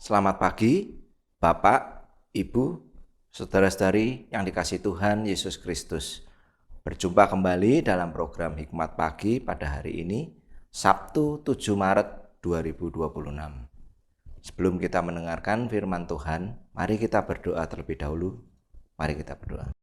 Selamat pagi, Bapak, Ibu, saudara-saudari yang dikasihi Tuhan Yesus Kristus. Berjumpa kembali dalam program Hikmat Pagi pada hari ini, Sabtu 7 Maret 2026. Sebelum kita mendengarkan firman Tuhan, mari kita berdoa terlebih dahulu. Mari kita berdoa.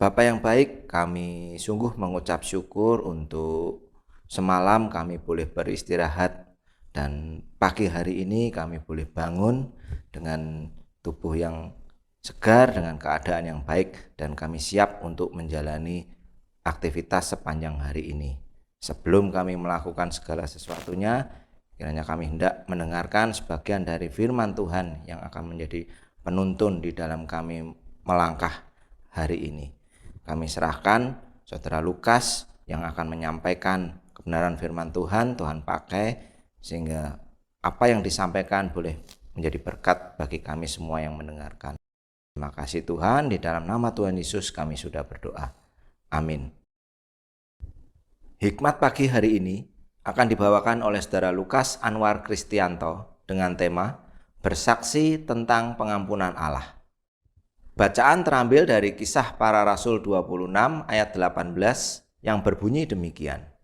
Bapa yang baik, kami sungguh mengucap syukur untuk semalam kami boleh beristirahat dan pagi hari ini kami boleh bangun dengan tubuh yang segar, dengan keadaan yang baik, dan kami siap untuk menjalani aktivitas sepanjang hari ini. Sebelum kami melakukan segala sesuatunya, kiranya kami hendak mendengarkan sebagian dari firman Tuhan yang akan menjadi penuntun di dalam kami melangkah hari ini. Kami serahkan Saudara Lukas yang akan menyampaikan kebenaran firman Tuhan, Tuhan pakai sehingga apa yang disampaikan boleh menjadi berkat bagi kami semua yang mendengarkan. Terima kasih Tuhan, di dalam nama Tuhan Yesus kami sudah berdoa. Amin. Hikmat pagi hari ini akan dibawakan oleh Saudara Lukas Anwar Kristianto dengan tema Bersaksi tentang Pengampunan Allah. Bacaan terambil dari Kisah Para Rasul 26 ayat 18 yang berbunyi demikian.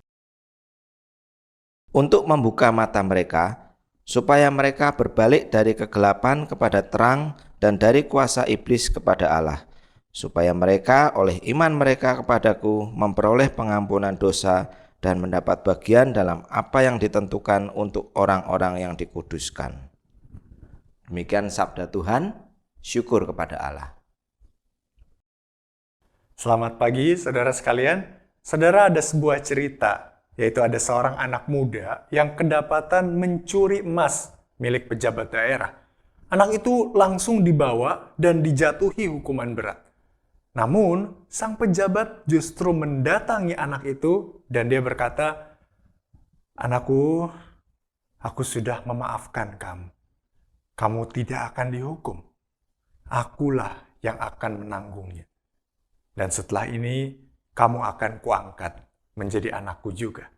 Untuk membuka mata mereka, supaya mereka berbalik dari kegelapan kepada terang dan dari kuasa iblis kepada Allah, supaya mereka oleh iman mereka kepadaku memperoleh pengampunan dosa dan mendapat bagian dalam apa yang ditentukan untuk orang-orang yang dikuduskan. Demikian sabda Tuhan, syukur kepada Allah. Selamat pagi, saudara sekalian. Saudara, ada sebuah cerita, yaitu ada seorang anak muda yang kedapatan mencuri emas milik pejabat daerah. Anak itu langsung dibawa dan dijatuhi hukuman berat. Namun, sang pejabat justru mendatangi anak itu dan dia berkata, "Anakku, aku sudah memaafkan kamu. Kamu tidak akan dihukum. Akulah yang akan menanggungnya. Dan setelah ini, kamu akan kuangkat menjadi anakku juga."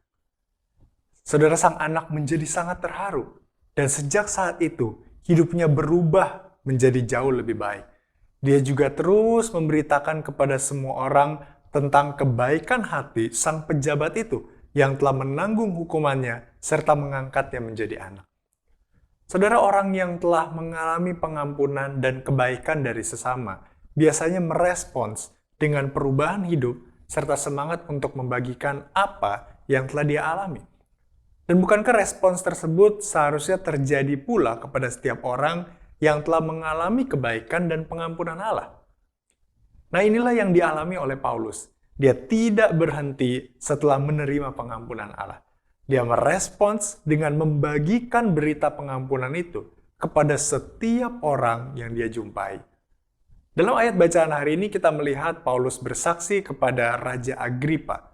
Saudara, sang anak menjadi sangat terharu. Dan sejak saat itu, hidupnya berubah menjadi jauh lebih baik. Dia juga terus memberitakan kepada semua orang tentang kebaikan hati sang pejabat itu yang telah menanggung hukumannya serta mengangkatnya menjadi anak. Saudara, orang yang telah mengalami pengampunan dan kebaikan dari sesama biasanya merespons dengan perubahan hidup serta semangat untuk membagikan apa yang telah dia alami. Dan bukankah respons tersebut seharusnya terjadi pula kepada setiap orang yang telah mengalami kebaikan dan pengampunan Allah? Nah, inilah yang dialami oleh Paulus. Dia tidak berhenti setelah menerima pengampunan Allah. Dia merespons dengan membagikan berita pengampunan itu kepada setiap orang yang dia jumpai. Dalam ayat bacaan hari ini kita melihat Paulus bersaksi kepada Raja Agripa.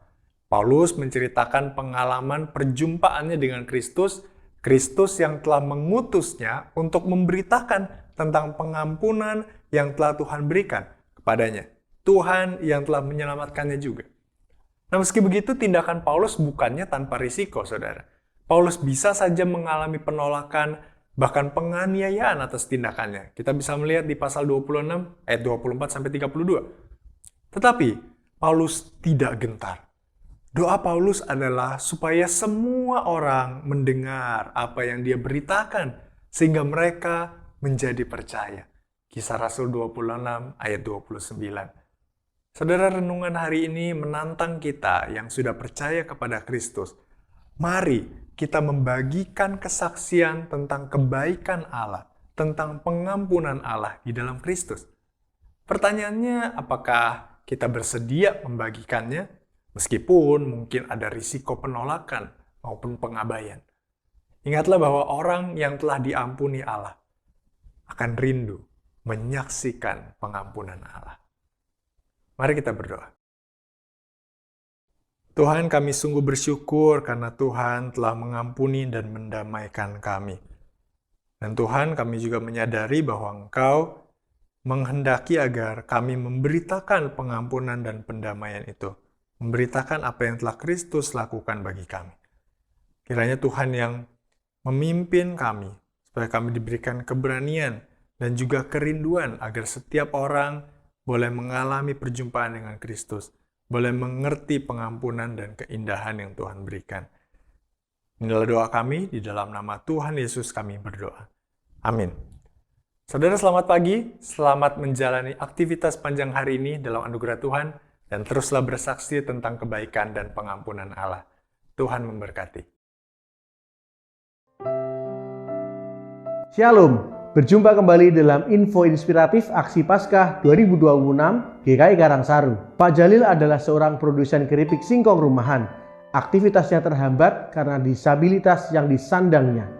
Paulus menceritakan pengalaman perjumpaannya dengan Kristus, Kristus yang telah mengutusnya untuk memberitakan tentang pengampunan yang telah Tuhan berikan kepadanya. Tuhan yang telah menyelamatkannya juga. Nah, meski begitu, tindakan Paulus bukannya tanpa risiko, saudara. Paulus bisa saja mengalami penolakan, bahkan penganiayaan atas tindakannya. Kita bisa melihat di pasal 26, ayat 24-32. Tetapi, Paulus tidak gentar. Doa Paulus adalah supaya semua orang mendengar apa yang dia beritakan, sehingga mereka menjadi percaya. Kisah Rasul 26 ayat 29. Saudara, renungan hari ini menantang kita yang sudah percaya kepada Kristus. Mari kita membagikan kesaksian tentang kebaikan Allah, tentang pengampunan Allah di dalam Kristus. Pertanyaannya, apakah kita bersedia membagikannya? Meskipun mungkin ada risiko penolakan maupun pengabaian. Ingatlah bahwa orang yang telah diampuni Allah akan rindu menyaksikan pengampunan Allah. Mari kita berdoa. Tuhan, kami sungguh bersyukur karena Tuhan telah mengampuni dan mendamaikan kami. Dan Tuhan, kami juga menyadari bahwa Engkau menghendaki agar kami memberitakan pengampunan dan pendamaian itu. Memberitakan apa yang telah Kristus lakukan bagi kami. Kiranya Tuhan yang memimpin kami, supaya kami diberikan keberanian dan juga kerinduan agar setiap orang boleh mengalami perjumpaan dengan Kristus, boleh mengerti pengampunan dan keindahan yang Tuhan berikan. Inilah doa kami, di dalam nama Tuhan Yesus kami berdoa. Amin. Saudara selamat pagi, selamat menjalani aktivitas panjang hari ini dalam anugerah Tuhan, dan teruslah bersaksi tentang kebaikan dan pengampunan Allah. Tuhan memberkati. Shalom, berjumpa kembali dalam info inspiratif Aksi Paskah 2026 GKI Karangsaru. Pak Jalil adalah seorang produsen keripik singkong rumahan. Aktivitasnya terhambat karena disabilitas yang disandangnya.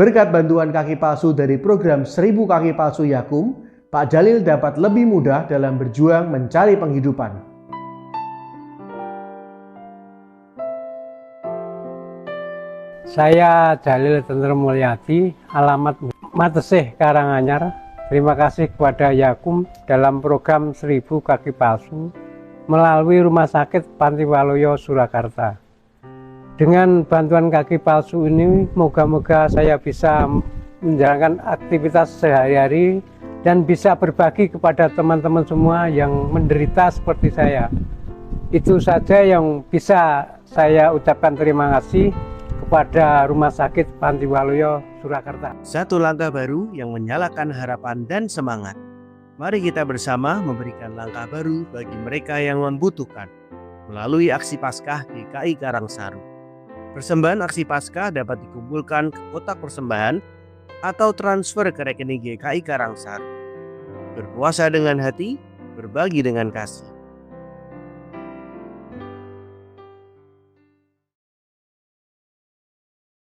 Berkat bantuan kaki palsu dari program 1000 kaki palsu Yakum, Pak Jalil dapat lebih mudah dalam berjuang mencari penghidupan. Saya Jalil Tentrem Mulyadi, alamat Matesih, Karanganyar. Terima kasih kepada Yakum dalam program 1000 kaki palsu melalui Rumah Sakit Panti Waluyo, Surakarta. Dengan bantuan kaki palsu ini, moga-moga saya bisa menjalankan aktivitas sehari-hari dan bisa berbagi kepada teman-teman semua yang menderita seperti saya. Itu saja yang bisa saya ucapkan terima kasih kepada Rumah Sakit Panti Waluyo, Surakarta. Satu langkah baru yang menyalakan harapan dan semangat. Mari kita bersama memberikan langkah baru bagi mereka yang membutuhkan melalui Aksi Paskah GKI Karangsaru. Persembahan Aksi Paskah dapat dikumpulkan ke kotak persembahan atau transfer ke rekening GKI Karangsaru. Berpuasa dengan hati, berbagi dengan kasih.